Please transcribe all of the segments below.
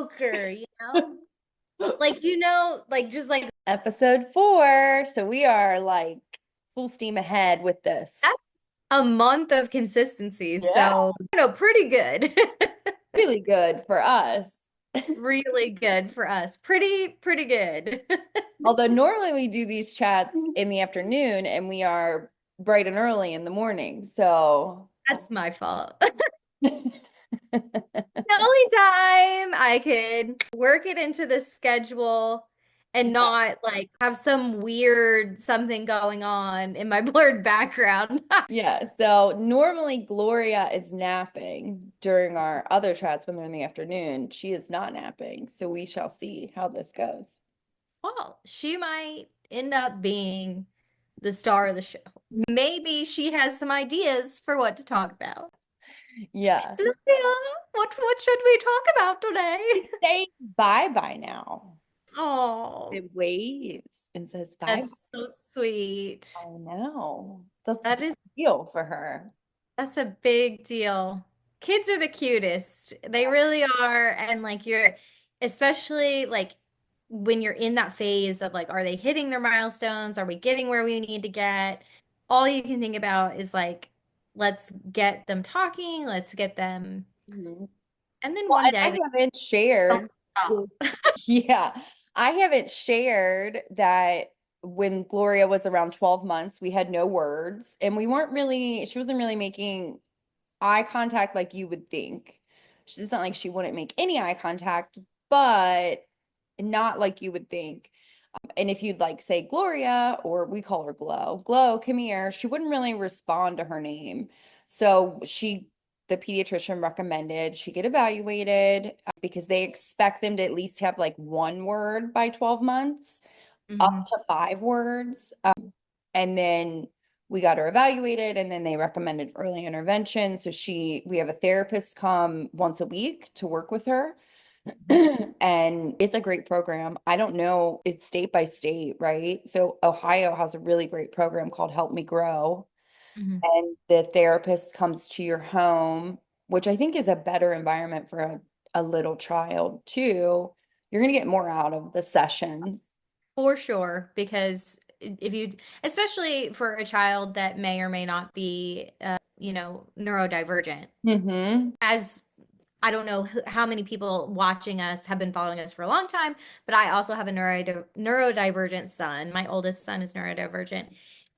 MMediocre, like just like Episode 4. So we are like full steam ahead with this. that's a month of consistency. Yeah. So, pretty good. Really good for us. Really good for us. Pretty good. Although normally we do these chats in the afternoon and we are bright and early in the morning. So That's my fault. The only time I could work it into the schedule and not like have some weird something going on in my blurred background. yeah. So normally Gloria is napping during our other chats when they're in the afternoon. She is not napping. So we shall see how this goes. Well, she might end up being the star of the show. Maybe she has some ideas for what to talk about. Yeah. Lucia, what should we talk about today? Say bye bye now. Oh, It waves and says bye. that's so sweet. I know. That's a That big is deal for her. That's a big deal. Kids are the cutest. They really are. And like especially like when you're in that phase of like, are they hitting their milestones? Are we getting where we need to get? All you can think about is like, let's get them talking, let's get them. Mhm. And then Well, one and day I they haven't don't shared. stop. Yeah, I haven't shared that when Gloria was around 12 months, we had no words and she wasn't really making eye contact like you would think. It's not like she wouldn't make any eye contact, but not like you would think. And if you'd like say Gloria, or we call her Glow, come here, she wouldn't really respond to her name. So the pediatrician recommended she get evaluated because they expect them to at least have like one word by 12 months, up Mhm. to 5 words. And then we got her evaluated and then they recommended early intervention. So we have a therapist come once a week to work with her. And it's a great program. I don't know, it's state by state, right? So Ohio has a really great program called Help Me Grow. Mhm. And the therapist comes to your home, which I think is a better environment for a little child too. You're going to get more out of the sessions. For sure, because if you, especially for a child that may or may not be, neurodivergent, Hmm. as I don't know how many people watching us have been following us for a long time, but I also have a neurodivergent son. My oldest son is neurodivergent,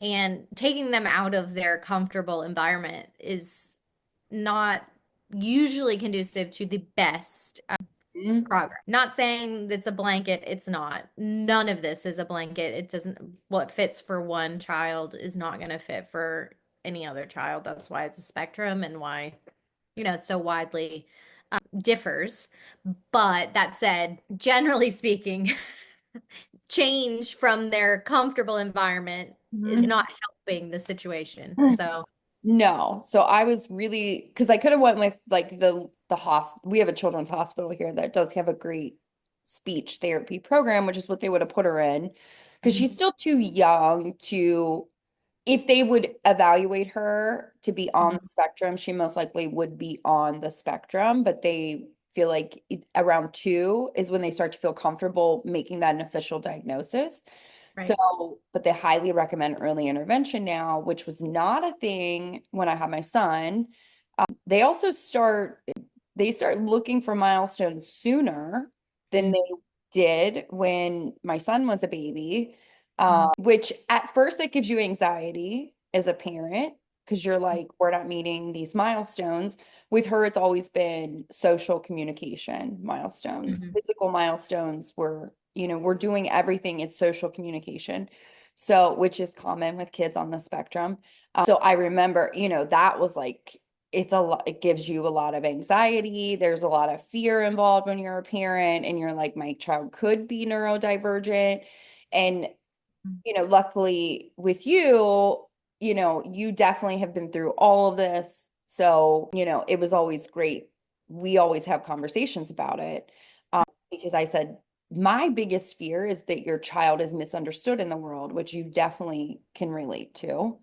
and taking them out of their comfortable environment is not usually conducive to the best progress. Not saying it's a blanket, it's not. None of this is a blanket. It doesn't, what fits for one child is not going to fit for any other child. That's why it's a spectrum and why, it's so widely differs. But that said, generally speaking, change from their comfortable environment is Mhm. not helping the situation. So, No. So I was really because I could have went with like the hospital. We have a children's hospital here that does have a great speech therapy program, which is what they would have put her in because mhm, she's still too young to if they would evaluate her to be on mhm, the spectrum, she most likely would be on the spectrum, but they feel like around 2 is when they start to feel comfortable making that an official diagnosis. right. So, but they highly recommend early intervention now, which was not a thing when I had my son. They also start looking for milestones sooner than Mm, they did when my son was a baby, mhm, which at first that gives you anxiety as a parent because you're like, we're not meeting these milestones. With her, it's always been social communication milestones. mhm. Physical milestones we're doing everything is social communication. So, which is common with kids on the spectrum. So I remember, that was like it's a lot, it gives you a lot of anxiety. There's a lot of fear involved when you're a parent and you're like, my child could be neurodivergent. And, luckily with you, you definitely have been through all of this. So, it was always great. We always have conversations about it. Because I said, my biggest fear is that your child is misunderstood in the world, which you definitely can relate to.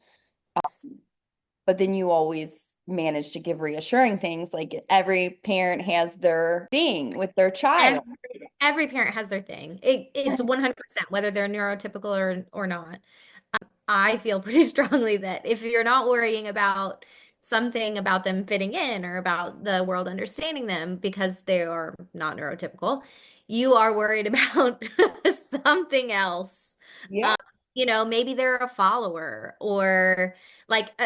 But then you always manage to give reassuring things. Like every parent has their thing with their child. Every, every parent has their thing. It's 100% whether they're neurotypical or not. I feel pretty strongly that if you're not worrying about something about them fitting in or about the world understanding them because they are not neurotypical, you are worried about something else. Yeah. Maybe they're a follower or like,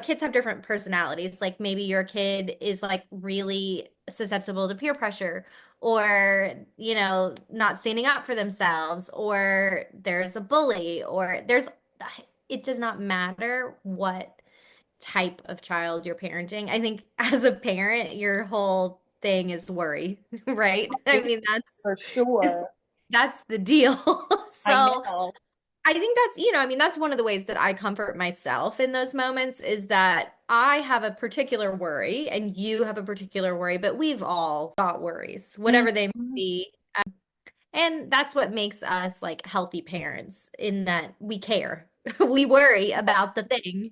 kids have different personalities. Like maybe your kid is like really susceptible to peer pressure or, not standing up for themselves or there's a bully or it does not matter what type of child you're parenting. I think as a parent, your whole thing is worry, right? I mean, For sure. that's the deal. I So know. I think that's one of the ways that I comfort myself in those moments is that I have a particular worry and you have a particular worry, but we've all got worries, whatever they may Mhm. be. And that's what makes us like healthy parents in that we care. We worry about the thing.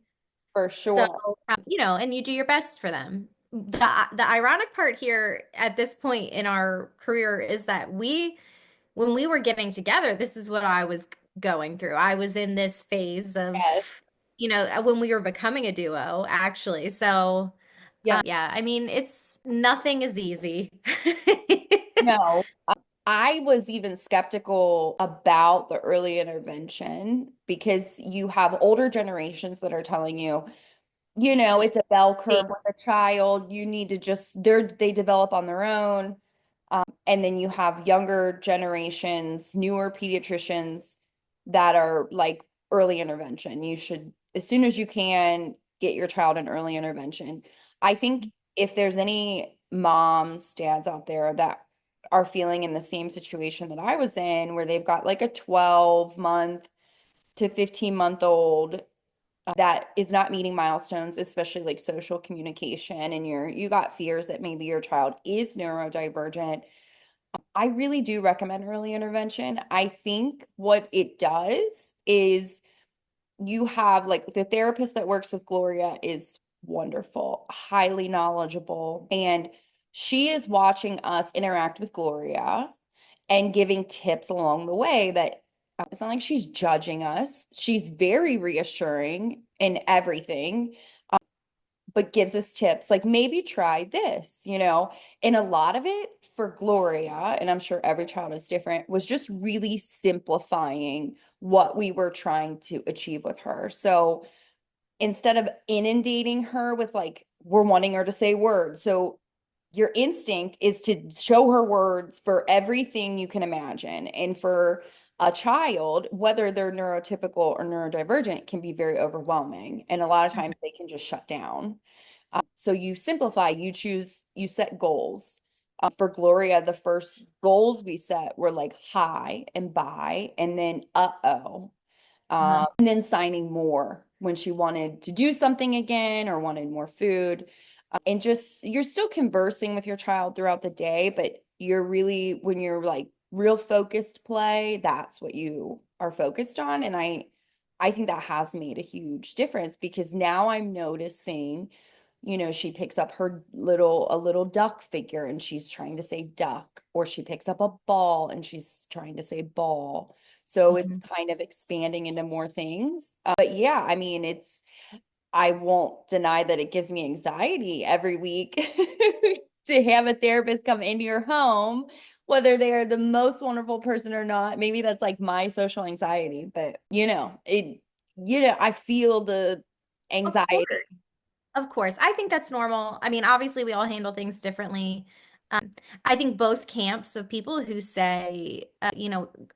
For So, sure. and you do your best for them. The ironic part here at this point in our career is that when we were getting together, this is what I was going through. I was in this phase of, Yes. when we were becoming a duo, actually. So, Yeah. yeah, I mean, nothing is easy. No. I was even skeptical about the early intervention because you have older generations that are telling you, it's a bell curve with a child. You need to they develop on their own. And then you have younger generations, newer pediatricians that are like early intervention. You should, as soon as you can, get your child an early intervention. I think if there's any moms, dads out there that are feeling in the same situation that I was in, where they've got like a 12-month to 15-month-old that is not meeting milestones, especially like social communication, and you got fears that maybe your child is neurodivergent, I really do recommend early intervention. I think what it does is you have like the therapist that works with Gloria is wonderful, highly knowledgeable, and she is watching us interact with Gloria and giving tips along the way that it's not like she's judging us. She's very reassuring in everything, but gives us tips like maybe try this. And a lot of it for Gloria, and I'm sure every child is different, was just really simplifying what we were trying to achieve with her. So instead of inundating her with like, we're wanting her to say words. So your instinct is to show her words for everything you can imagine. And for a child, whether they're neurotypical or neurodivergent, can be very overwhelming. And a lot of times they can just shut down. So you simplify, you set goals. For Gloria, the first goals we set were like hi and bye, and then uh-oh. Uh-huh. And then signing more when she wanted to do something again or wanted more food. And just you're still conversing with your child throughout the day, but when you're like real focused play, that's what you are focused on. And I think that has made a huge difference because now I'm noticing, she picks up a little duck figure and she's trying to say duck, or she picks up a ball and she's trying to say ball. So it's Mhm. kind of expanding into more things. But yeah, I mean, I won't deny that it gives me anxiety every week to have a therapist come into your home, whether they are the most wonderful person or not. Maybe that's like my social anxiety, but I feel the Of course. anxiety. Of course. I think that's normal. I mean, obviously, we all handle things differently. I think both camps of people who say,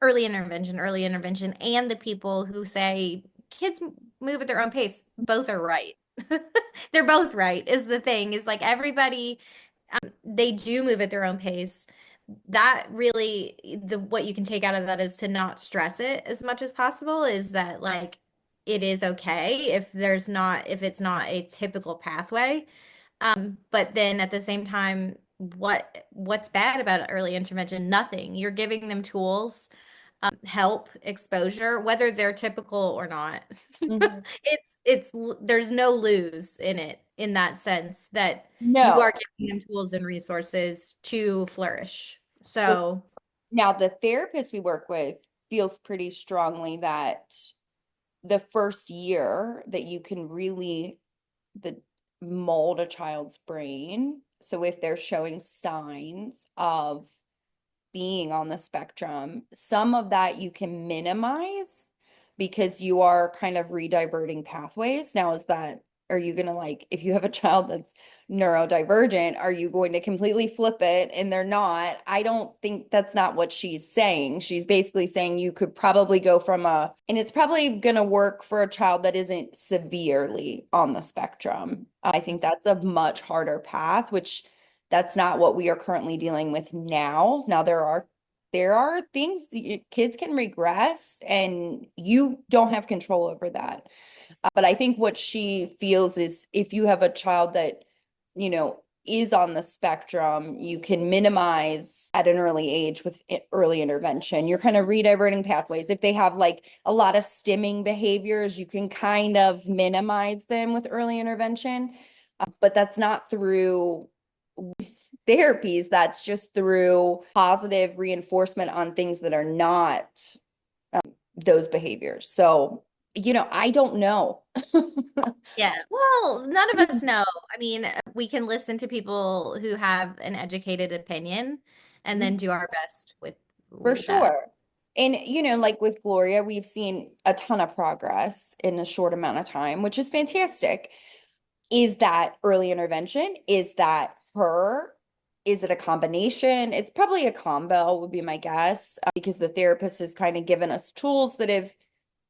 early intervention, and the people who say kids move at their own pace, both are right. They're both right, is the thing, is like everybody, they do move at their own pace. That really, what you can take out of that is to not stress it as much as possible, is that like it is okay if it's not a typical pathway. But then at the same time, what's bad about early intervention? Nothing. You're giving them tools, help, exposure, whether they're typical or not. Mhm. There's no lose in it. in that sense that you are No. giving them tools and resources to flourish. For So, now, the therapist we work with feels pretty strongly that the first year that you can really the mold a child's brain. So if they're showing signs of being on the spectrum, some of that you can minimize because you are kind of rediverting pathways. Now, is that, are you going to like, if you have a child that's neurodivergent, are you going to completely flip it and they're not? I don't think that's not what she's saying. She's basically saying you could probably go from and it's probably going to work for a child that isn't severely on the spectrum. I think that's a much harder path, which that's not what we are currently dealing with now. Now there are things kids can regress and you don't have control over that. But I think what she feels is if you have a child that, is on the spectrum, you can minimize at an early age with early intervention. You're kind of rediverting pathways. If they have like a lot of stimming behaviors, you can kind of minimize them with early intervention. But that's not through therapies, that's just through positive reinforcement on things that are not those behaviors. So, I don't know. yeah. Well, none of us know. I mean, we can listen to people who have an educated opinion and then do our best with For that. sure. And, like with Gloria, we've seen a ton of progress in a short amount of time, which is fantastic. Is that early intervention? Is that her? Is it a combination? It's probably a combo, would be my guess, because the therapist has kind of given us tools that have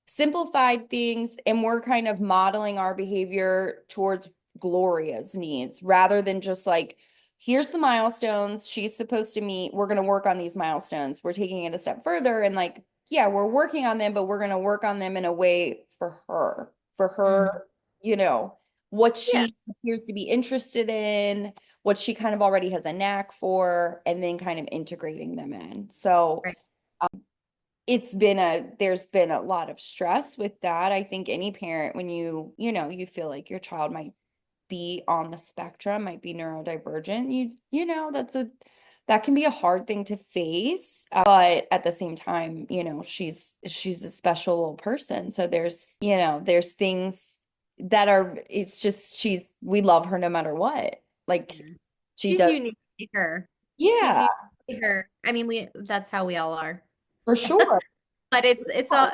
simplified things and we're kind of modeling our behavior towards Gloria's needs rather than just like, here's the milestones she's supposed to meet. We're going to work on these milestones. We're taking it a step further and like, yeah, we're working on them, but we're going to work on them in a way for her, Mhm. you know, what Yeah. she appears to be interested in, what she kind of already has a knack for, and then kind of integrating them in. So, Right. there's been a lot of stress with that. I think any parent, when you feel like your child might be on the spectrum, might be neurodivergent, that can be a hard thing to face. But at the same time, she's a special little person. So there's things that are, it's just, we love her no matter what. Like Yeah. she She's does. uniquely her. She's Yeah, uniquely her. I mean, that's how we all are. for sure. But it's a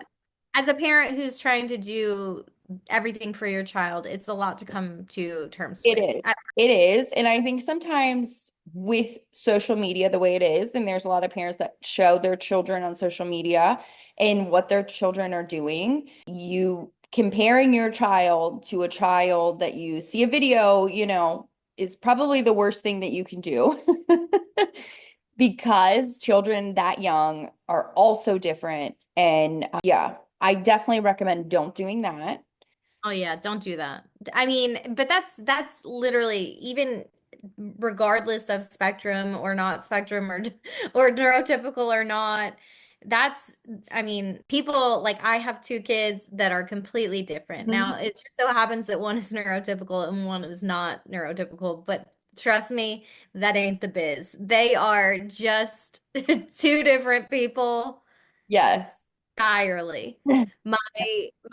as a parent who's trying to do everything for your child, it's a lot to come to terms It with. is. It is. And I think sometimes with social media the way it is, and there's a lot of parents that show their children on social media and what their children are doing, you comparing your child to a child that you see a video, is probably the worst thing that you can do. Because children that young are also different. And yeah, I definitely recommend don't doing that. Oh yeah, don't do that. I mean, but that's literally even regardless of spectrum or not spectrum or or neurotypical or not. That's I mean, people like I have two kids that are completely different. Now, Mhm. it just so happens that one is neurotypical and one is not neurotypical, but trust me, that ain't the biz. They are just two different people Yes. entirely. My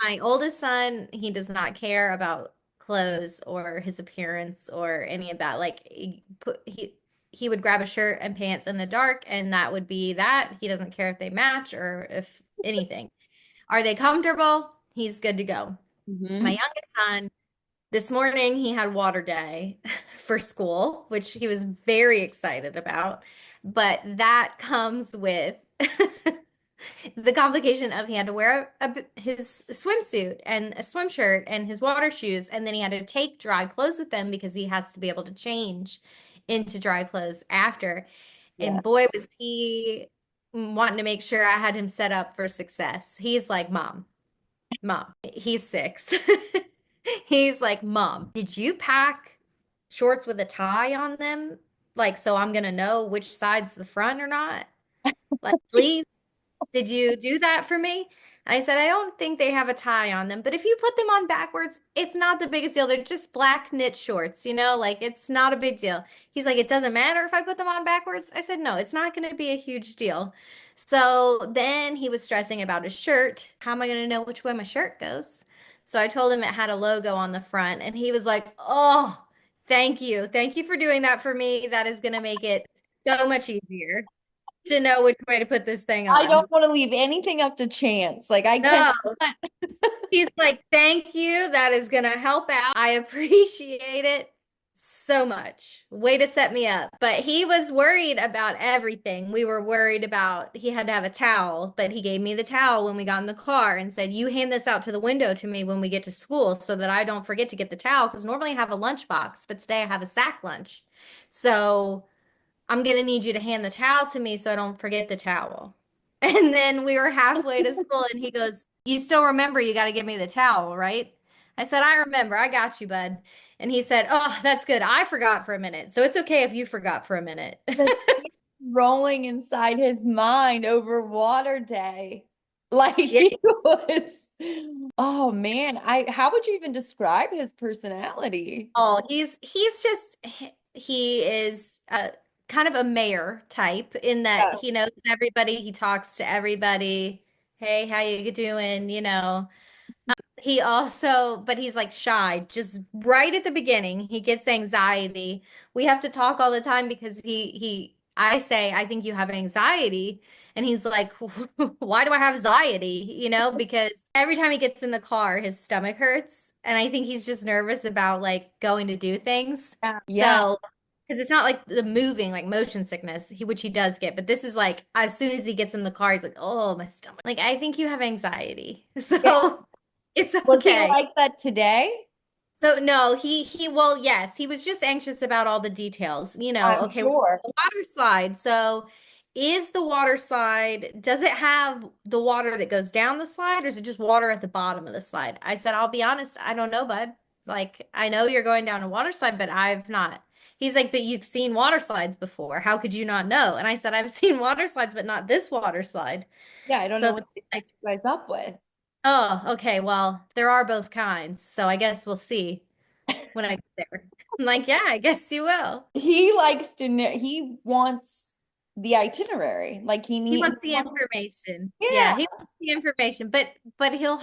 my oldest son, he does not care about clothes or his appearance or any of that. Like he would grab a shirt and pants in the dark and that would be that. He doesn't care if they match or if anything. Are they comfortable? He's good to go. My Mhm. youngest son, this morning he had water day for school, which he was very excited about. But that comes with the complication of he had to wear his swimsuit and a swim shirt and his water shoes, and then he had to take dry clothes with them because he has to be able to change into dry clothes after. Yeah. And boy, was he wanting to make sure I had him set up for success. He's like, Mom, he's 6. He's like, Mom, did you pack shorts with a tie on them? Like, so I'm gonna know which side's the front or not? Like, please, did you do that for me? And I said, I don't think they have a tie on them, but if you put them on backwards, it's not the biggest deal. They're just black knit shorts, like it's not a big deal. He's like, it doesn't matter if I put them on backwards. I said, no, it's not going to be a huge deal. So then he was stressing about his shirt. How am I going to know which way my shirt goes? So I told him it had a logo on the front, and he was like, oh, thank you. Thank you for doing that for me. That is going to make it so much easier to know which way to put this thing I on. don't want to leave anything up to chance. Like I can No. He's like, thank you. That is going to help out. I appreciate it so much. Way to set me up. But he was worried about everything. We were worried about he had to have a towel, but he gave me the towel when we got in the car and said, you hand this out to the window to me when we get to school so that I don't forget to get the towel. Because normally I have a lunchbox, but today I have a sack lunch. So I'm gonna need you to hand the towel to me so I don't forget the towel. And then we were halfway to school and he goes, you still remember you got to give me the towel, right? I said, I remember. I got you, bud. And he said, oh, that's good. I forgot for a minute. So it's okay if you forgot for a minute. the rolling inside his mind over water day. Like Yeah. he was, oh man, how would you even describe his personality? Oh, he's just he is kind of a mayor type in that Oh, he knows everybody, he talks to everybody. Hey, how you doing? He also, but he's like shy, just right at the beginning. He gets anxiety. We have to talk all the time because I say, I think you have anxiety. And he's like, why do I have anxiety? Because every time he gets in the car, his stomach hurts. And I think he's just nervous about like going to do things. yeah. Yeah. So, because it's not like the moving, like motion sickness, which he does get, but this is like as soon as he gets in the car, he's like, oh, my stomach. Like, I think you have anxiety. Yeah. So, it's Was he okay. like that today? So no, well, yes, he was just anxious about all the details. I'm Okay, well, sure. the water slide. So is the water slide, does it have the water that goes down the slide, or is it just water at the bottom of the slide? I said, I'll be honest, I don't know, bud. Like, I know you're going down a water slide, but I've not. He's like, but you've seen water slides before. How could you not know? And I said, I've seen water slides, but not this water slide. Yeah, I don't So know then what he's like, you guys up with. oh, okay. Well, there are both kinds. So I guess we'll see when I get there. I'm like, yeah, I guess you will. He likes to know, he wants the itinerary. Like He wants the information. Yeah, yeah, he wants the information, but he will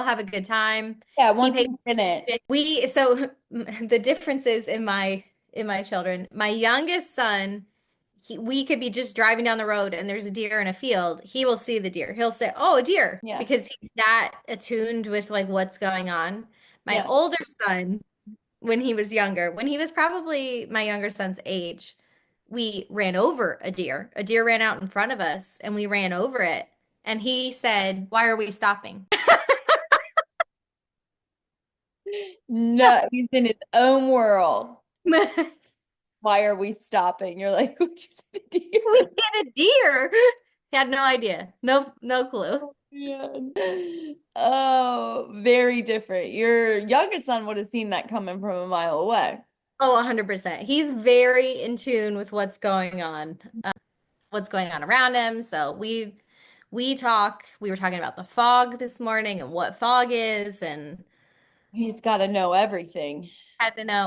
have a good time. yeah, He once pays he's in it. so the differences in my children. My youngest son, we could be just driving down the road and there's a deer in a field. He will see the deer. He'll say, "Oh, a deer," Yeah, because he's that attuned with like what's going on. My yeah. older son, when he was younger, when he was probably my younger son's age, we ran over a deer. A deer ran out in front of us and we ran over it. And he said, why are we stopping? No, he's in his own world. We Why are we stopping? You're like, who just hit a deer? hit a deer. He had no idea. No clue. Man. Oh, very different. Your youngest son would have seen that coming from a mile away. Oh, 100%. He's very in tune with what's going on around him. So we were talking about the fog this morning and what fog is, and He's got to know everything.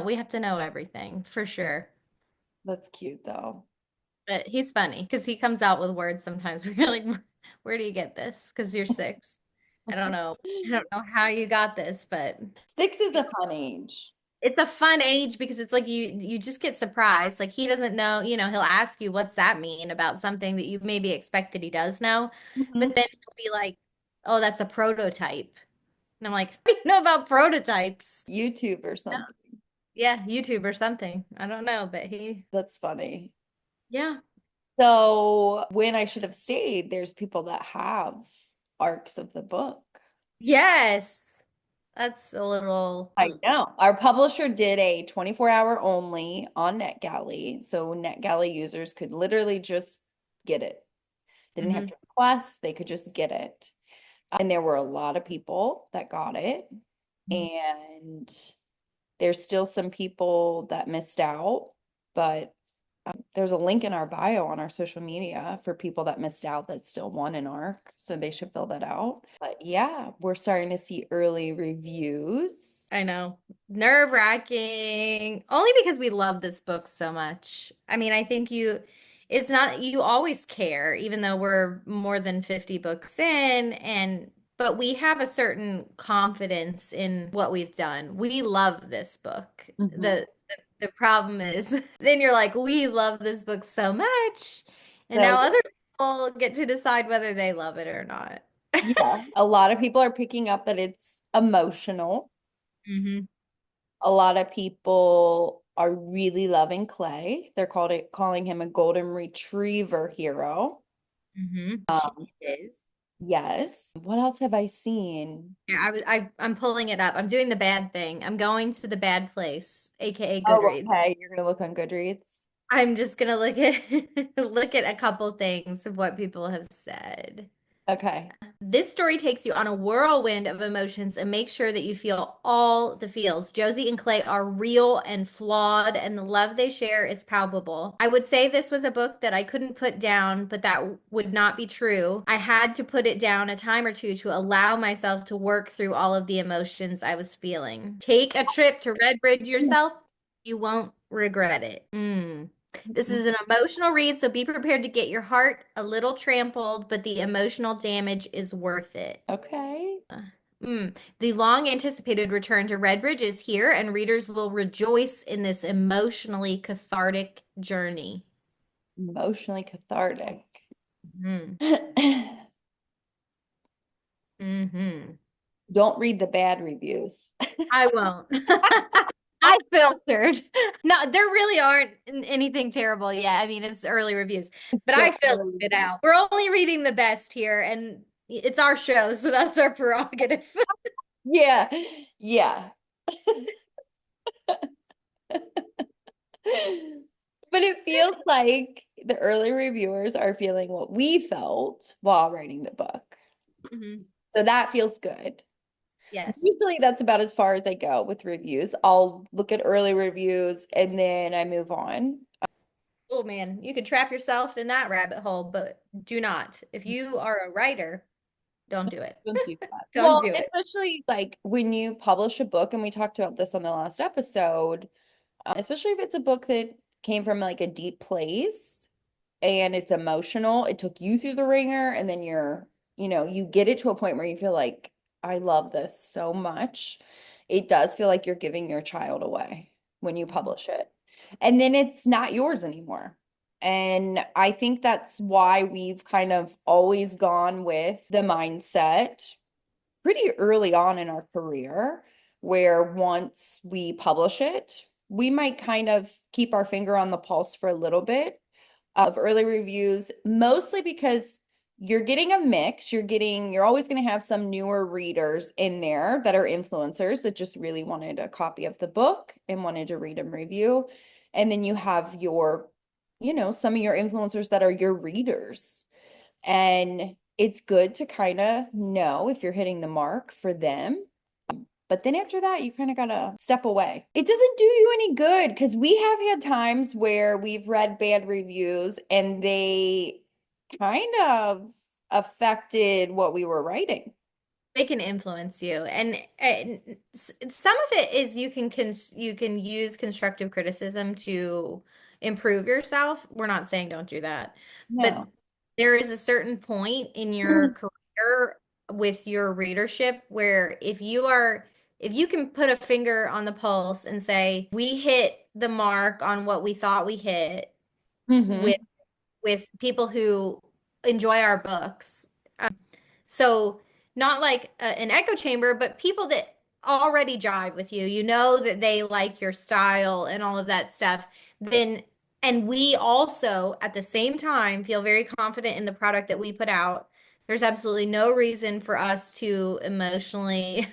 we have to know everything for sure. That's cute though. But he's funny because he comes out with words sometimes. We're like, where do you get this? Because you're six. I don't know. I don't know how you got this, but 6 is a fun age. it's a fun age because it's like you just get surprised. Like he doesn't know, he'll ask you, what's that mean about something that you maybe expect that he does know. Mhm. But then he'll be like, oh, that's a prototype. And I'm like, I don't know about prototypes. YouTube or No. something. Yeah, YouTube or something. I don't know, but That's funny. yeah. So when I should have stayed, there's people that have arcs of the book. Yes. That's a little. I know. Our publisher did a 24-hour only on NetGalley. So NetGalley users could literally just get it. They didn't have Mhm. to request, they could just get it. And there were a lot of people that got it. And there's still some people that missed out, but There's a link in our bio on our social media for people that missed out that still want an arc, so they should fill that out. But yeah, we're starting to see early reviews. I know. Nerve-wracking. Only because we love this book so much. I mean, I think it's not, you always care, even though we're more than 50 books in, but we have a certain confidence in what we've done. We love this book. Mhm. The problem is, then you're like, we love this book so much. And So now other people get to decide whether they love it or not. yeah, a lot of people are picking up that it's emotional. Hmm. A lot of people are really loving Clay. They're calling him a golden retriever hero. Hmm. She Um, is. yes. What else have I seen? Yeah, I'm pulling it up. I'm doing the bad thing. I'm going to the bad place, aka Oh, Goodreads. okay. You're gonna look on Goodreads. I'm just gonna look at look at a couple things of what people have said. Okay. This story takes you on a whirlwind of emotions and makes sure that you feel all the feels. Josie and Clay are real and flawed, and the love they share is palpable. I would say this was a book that I couldn't put down, but that would not be true. I had to put it down a time or two to allow myself to work through all of the emotions I was feeling. Take a trip to Redbridge yourself. You won't regret it. This is an emotional read, so be prepared to get your heart a little trampled, but the emotional damage is worth it. Okay. The long anticipated return to Redbridge is here, and readers will rejoice in this emotionally cathartic journey. Emotionally cathartic. Mm. Hmm. Don't read the bad reviews. I won't. I filtered. No, there really aren't anything terrible yet. I mean, it's early reviews, but I Still filtered early. it out. We're only reading the best here, and it's our show, so that's our prerogative. Yeah. Yeah. But it feels like the early reviewers are feeling what we felt while writing the book. Mhm. So that feels good. Yes. Usually that's about as far as I go with reviews. I'll look at early reviews and then I move on. Oh man, you could trap yourself in that rabbit hole, but do not. If you are a writer, don't do it. Don't do that. Don't Well, do it. especially like when you publish a book, and we talked about this on the last episode, especially if it's a book that came from like a deep place and it's emotional, it took you through the ringer, and then you get it to a point where you feel like, I love this so much. It does feel like you're giving your child away when you publish it. And then it's not yours anymore. And I think that's why we've kind of always gone with the mindset pretty early on in our career, where once we publish it, we might kind of keep our finger on the pulse for a little bit of early reviews, mostly because you're getting a mix. You're always going to have some newer readers in there that are influencers that just really wanted a copy of the book and wanted to read and review. And then you have some of your influencers that are your readers. And it's good to kind of know if you're hitting the mark for them. But then after that, you kind of got to step away. It doesn't do you any good because we have had times where we've read bad reviews and they kind of affected what we were writing. They can influence you, and some of it is you can use constructive criticism to improve yourself. We're not saying don't do that, but No. there is a certain point in your career with your readership where if you can put a finger on the pulse and say we hit the mark on what we thought we hit Hmm. with people who enjoy our books. So not like an echo chamber, but people that already jive with you, you know that they like your style and all of that stuff, then and we also at the same time feel very confident in the product that we put out. There's absolutely no reason for us to emotionally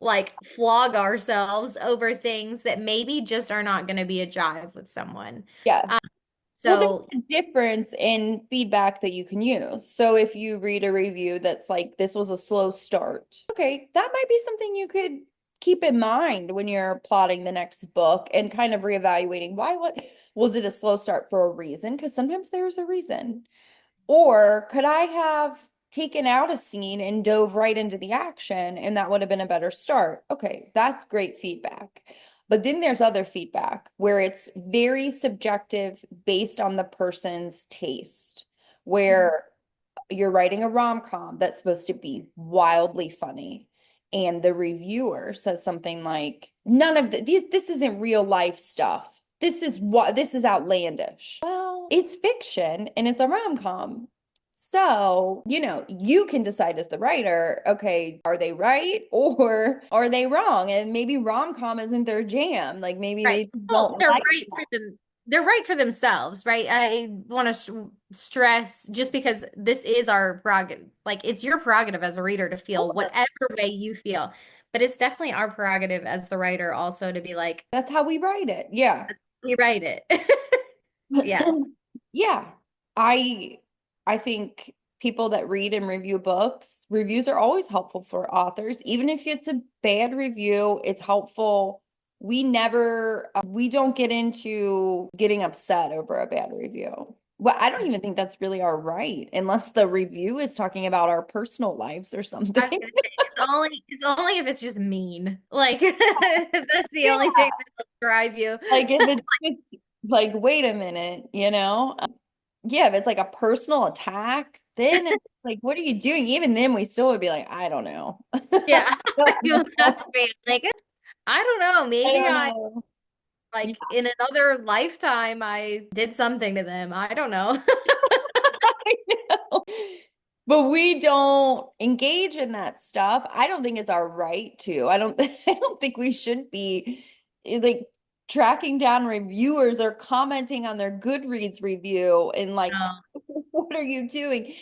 like flog ourselves over things that maybe just are not going to be a jive with someone. Yeah. Well, there's So a difference in feedback that you can use. So if you read a review that's like, this was a slow start, okay, that might be something you could keep in mind when you're plotting the next book and kind of reevaluating why, what was it a slow start for a reason? Because sometimes there's a reason. Or could I have taken out a scene and dove right into the action and that would have been a better start? Okay, that's great feedback. But then there's other feedback where it's very subjective based on the person's taste, Mhm. where you're writing a rom-com that's supposed to be wildly funny. And the reviewer says something like, none of this isn't real life stuff. This is outlandish. Well, it's fiction and it's a rom-com. So, you can decide as the writer, okay, are they right or are they wrong? And maybe rom-com isn't their jam. Like maybe Right. they Well, don't they're like right for them. They're right for themselves, right? I want to stress just because this is our prerogative. Like it's your prerogative as a reader to feel that. whatever way you feel. But it's definitely our prerogative as the writer also to be like, That's how we write it. Yeah. we write it. Yeah. Yeah. I I think people that read and review books, reviews are always helpful for authors. Even if it's a bad review, it's helpful. We don't get into getting upset over a bad review. Well, I don't even think that's really our right, unless the review is talking about our personal lives or I was something. gonna say it's only if it's just mean. Like that's the only thing that'll drive you. Like if it's just like, wait a minute, yeah, if it's like a personal attack, then it's like, what are you doing? Even then, we still would be like, I don't know. I Yeah. I don't feel know. that's me. Like I don't know. I Maybe don't I know. Yeah, like in another lifetime I did something to them. I don't know. I know. But we don't engage in that stuff. I don't think it's our right to. I don't think we should be like tracking down reviewers or commenting on their Goodreads review and like, No, what are you doing?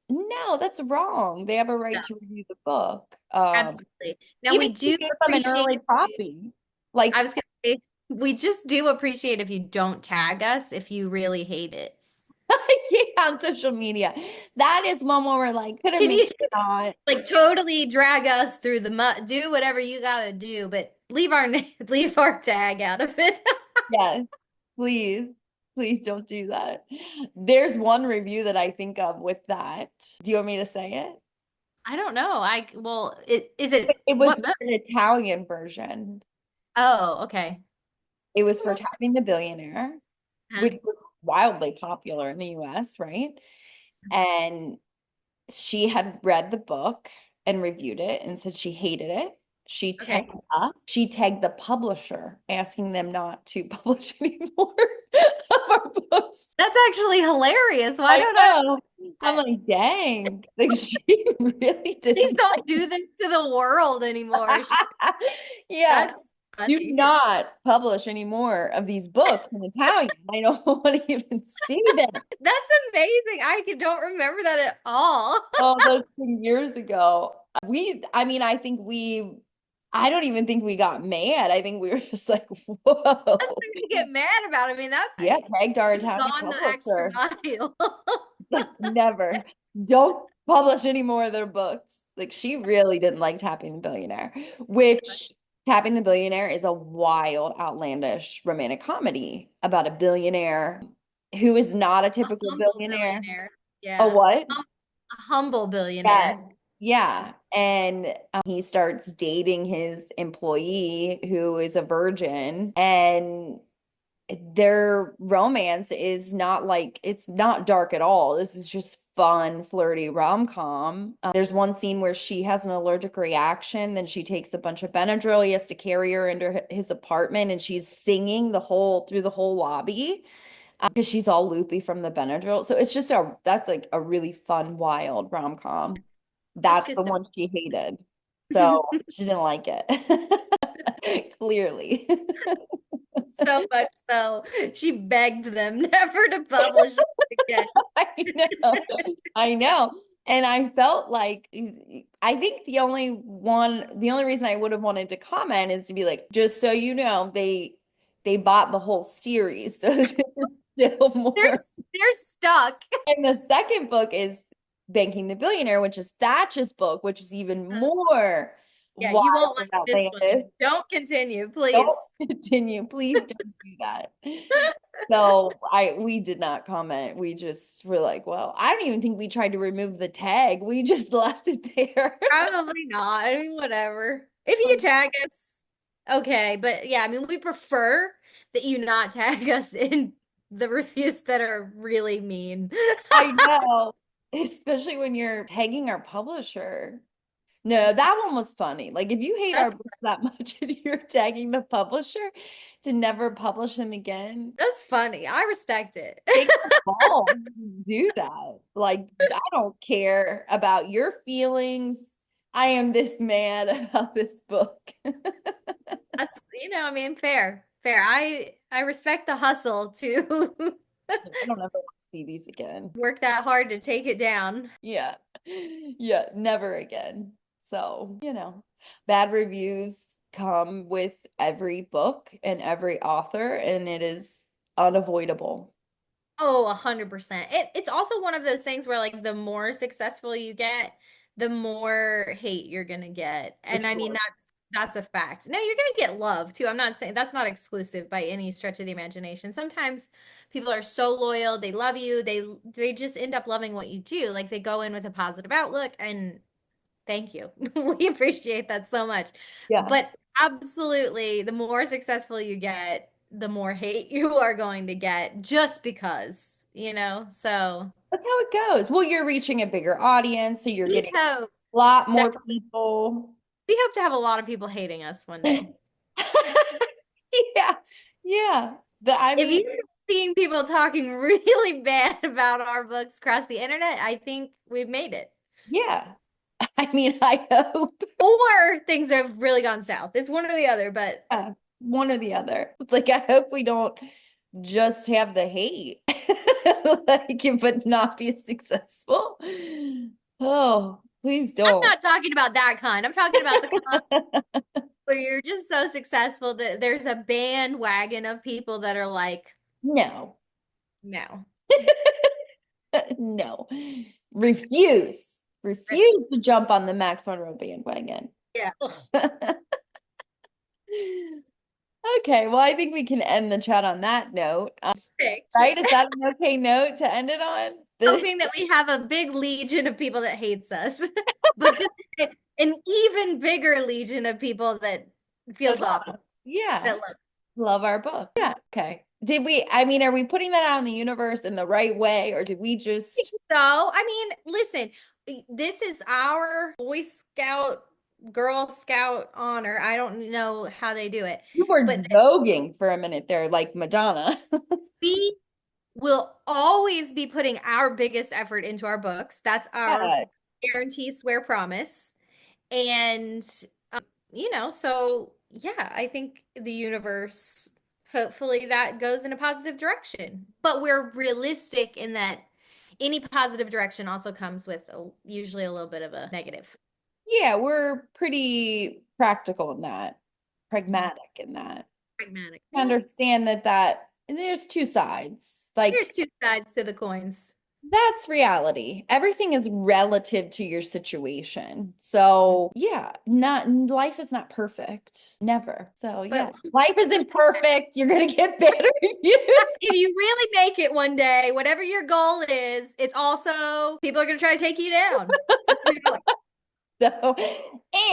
No, that's wrong. They have a right no, to review the book. absolutely. Now Even we if you do give them an appreciate early you. copy. I Like, was gonna say we just do appreciate if you don't tag us if you really hate it. yeah, on social media. That is one where we're like, could have Can maybe you not. like totally drag us through the mud? Do whatever you gotta do, but leave our leave our tag out of it. Yes, please. Please don't do that. There's one review that I think of with that. Do you want me to say it? I don't know. Is it It was what? an Italian version. Oh, okay. It was for Tapping the Billionaire, Huh? which was wildly popular in the US, right? And she had read the book and reviewed it and said she hated it. She Okay. tagged us. She tagged the publisher, asking them not to publish any more of our books. That's actually hilarious. Why I don't I? know. I'm like, dang, like she really Please didn't don't like do this to the world anymore. it. Yeah. That's Do funny. not publish any more of these books in Italian. I don't want to even see them. That's amazing. Don't remember that at all. Oh, that's been years ago. I mean, I don't even think we got mad. I think we were just like, That's whoa. something to get mad about. I mean, Yeah, tagged our you've Italian gone the extra publisher. mile. Like, never. Don't publish any more of their books. Like, she really didn't like Tapping the Billionaire, which Tapping the Billionaire is a wild, outlandish romantic comedy about a billionaire who is not a A typical humble billionaire. billionaire. A Yeah. what? A humble Yeah. billionaire. Yeah. And he starts dating his employee who is a virgin, and their romance is not like, it's not dark at all. This is just fun, flirty rom-com. There's one scene where she has an allergic reaction, then she takes a bunch of Benadryl. He has to carry her into his apartment, and she's singing through the whole lobby because she's all loopy from the Benadryl. So that's like a really fun, wild rom-com. It's That's the just one she hated. So she didn't like it. Clearly. so much so she begged them never to publish it again. I know. I know. And I felt like I think the only reason I would have wanted to comment is to be like, just so you know, they bought the whole series. So there's still They're more. they're stuck. And the second book is Banking the Billionaire, which is Thatch's book, which is even more Yeah, you wild won't and like this one. outlandish. Don't continue, Don't please. continue. Please don't do that. So we did not comment. We just were like, well, I don't even think we tried to remove the tag. We just left it there. Probably not. I mean, whatever. If you tag us, okay. But yeah, I mean, we prefer that you not tag us in the reviews that are really mean. I know, especially when you're tagging our publisher. No, that one was funny. Like if you hate our That's books that much and you're tagging the publisher to never publish them again, that's funny. I respect it. take the ball, do that. Like I don't care about your feelings. I am this mad about this book. That's, I mean, fair. Fair. I respect the hustle to I don't ever want to see these again. work that hard to take it down. Yeah. Yeah, never again. So, bad reviews come with every book and every author, and it is unavoidable. Oh, 100%. It's also one of those things where like the more successful you get, the more hate you're gonna get. For And I mean sure. that's a fact. No, you're gonna get love too. I'm not saying that's not exclusive by any stretch of the imagination. Sometimes people are so loyal, they love you, they just end up loving what you do. Like they go in with a positive outlook and thank you. We appreciate that so much. Yeah. But absolutely, the more successful you get, the more hate you are going to get just because. So That's how it goes. Well, you're reaching a bigger audience, so you're we getting hope, a lot more definitely, people. we hope to have a lot of people hating us one day. Yeah. Yeah. I If mean, you start seeing people talking really bad about our books across the internet, I think we've made it. yeah. I mean, I hope. Or things have really gone south. It's one or the other, but Yeah, one or the other. Like, I hope we don't just have the hate, like, but not be successful. Oh, please I'm don't. not talking about that kind. I'm talking about the kind where you're just so successful that there's a bandwagon of people that are like, No, no. no. Refuse. Refuse to jump on the Max Monroe bandwagon. Yeah. Ugh. Okay, well, I think we can end the chat on that note. Perfect. Right? Is that an okay note to end it on? Hoping that we have a big legion of people that hates us, but just an even bigger legion of people that That feels the love opposite, us. Yeah. that love. Love our book. Yeah. Okay. I mean, are we putting that out in the universe in the right way, or did we just So, I mean, listen, this is our Boy Scout, Girl Scout honor. I don't know how they do it, you were but voguing for a minute there, like Madonna? we will always be putting our biggest effort into our books. That's our Yeah. guarantee, swear, promise. And, so yeah, I think the universe, hopefully that goes in a positive direction. But we're realistic in that any positive direction also comes with usually a little bit of a negative. Yeah, we're pretty practical in that, Mhm. pragmatic in that. Pragmatic. Yeah. Understand that there's two sides. Like There's two sides to the coins. that's reality. Everything is relative to your situation. So, yeah, not life is not perfect. Never. So, yeah, But life isn't perfect. You're going to get better reviews. if you really make it one day, whatever your goal is, it's also people are going to try to take you down. That's what you're So,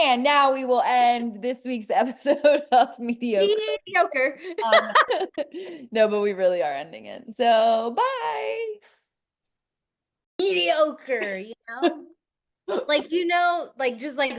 and now we will end this week's episode of Mediocre. mediocre. Um, no, but we really are ending it. So, bye. Mediocre, you know? Like, like just like